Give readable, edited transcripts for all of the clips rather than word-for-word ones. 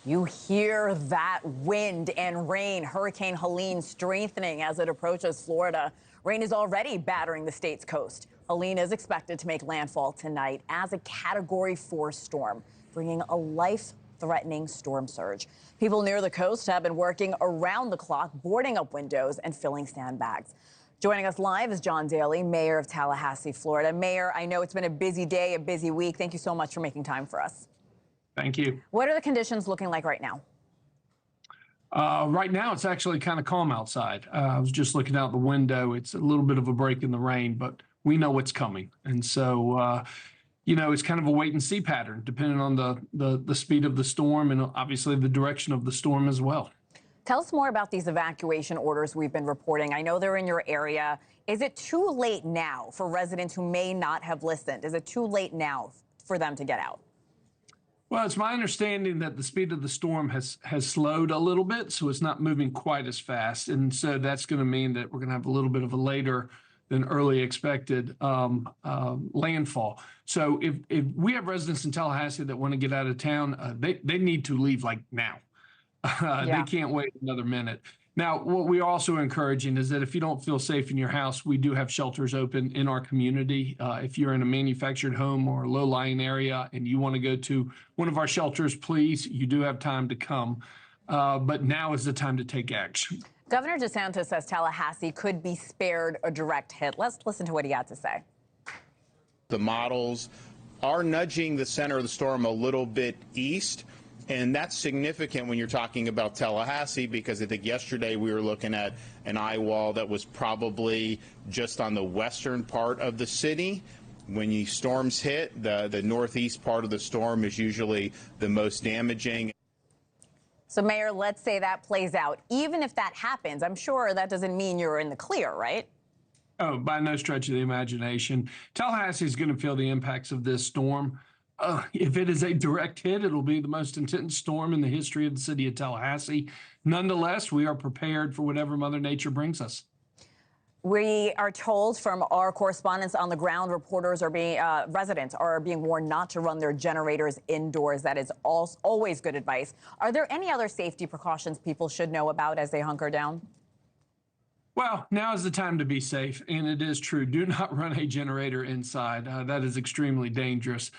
You hear that wind and rain. Hurricane Helene strengthening as it approaches Florida. Rain is already battering the state's coast. Helene is expected to make landfall tonight as a Category 4 storm, bringing a life-threatening storm surge. People near the coast have been working around the clock, boarding up windows and filling sandbags. Joining us live is John Dailey, Mayor of Tallahassee, Florida. Mayor, I know it's been a busy day, a busy week. Thank you so much for making time for us. Thank you. What are the conditions looking like right now? Right now, it's actually kind of calm outside. I was just looking out the window. It's a little bit of a break in the rain, but we know what's coming. And so, it's kind of a wait and see pattern, depending on the speed of the storm and obviously the direction of the storm as well. Tell us more about these evacuation orders we've been reporting. I know they're in your area. Is it too late now for residents who may not have listened? Is it too late now for them to get out? Well, it's my understanding that the speed of the storm has slowed a little bit, so it's not moving quite as fast. And so that's going to mean that we're going to have a little bit of a later than early expected landfall. So if we have residents in Tallahassee that want to get out of town, they need to leave like now. They can't wait another minute. Now, what we are also encouraging is that if you don't feel safe in your house, we do have shelters open in our community. If you're in a manufactured home or a low-lying area and you want to go to one of our shelters, please, you do have time to come. But now is the time to take action. Governor DeSantis says Tallahassee could be spared a direct hit. Let's listen to what he had to say. The models are nudging the center of the storm a little bit east. And that's significant when you're talking about Tallahassee, because I think yesterday we were looking at an eye wall that was probably just on the western part of the city. When storms hit, the northeast part of the storm is usually the most damaging. So, Mayor, let's say that plays out. Even if that happens, I'm sure that doesn't mean you're in the clear, right? Oh, by no stretch of the imagination. Tallahassee is going to feel the impacts of this storm. If it is a direct hit, it'll be the most intense storm in the history of the city of Tallahassee. Nonetheless, we are prepared for whatever Mother Nature brings us. We are told from our correspondents on the ground, residents are being warned not to run their generators indoors. That is always good advice. Are there any other safety precautions people should know about as they hunker down? Well, now is the time to be safe, and it is true. Do not run a generator inside. That is extremely dangerous.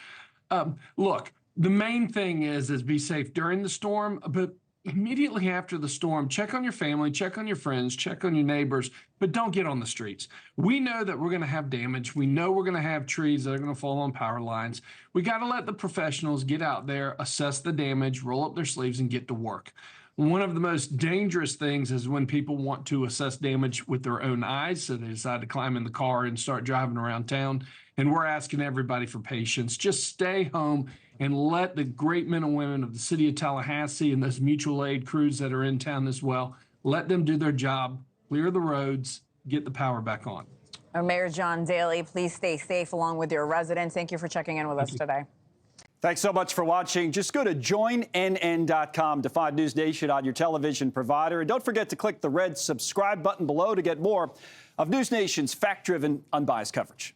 Look, the main thing is be safe during the storm, but immediately after the storm, check on your family, check on your friends, check on your neighbors, but don't get on the streets. We know that we're going to have damage. We know we're going to have trees that are going to fall on power lines. We got to let the professionals get out there, assess the damage, roll up their sleeves, and get to work. One of the most dangerous things is when people want to assess damage with their own eyes, so they decide to climb in the car and start driving around town. And we're asking everybody for patience. Just stay home and let the great men and women of the city of Tallahassee and those mutual aid crews that are in town as well, let them do their job, clear the roads, get the power back on. Mayor John Dailey, please stay safe along with your residents. Thank you for checking in with us today. Thanks so much for watching. Just go to joinnn.com to find NewsNation on your television provider. And don't forget to click the red subscribe button below to get more of NewsNation's fact-driven, unbiased coverage.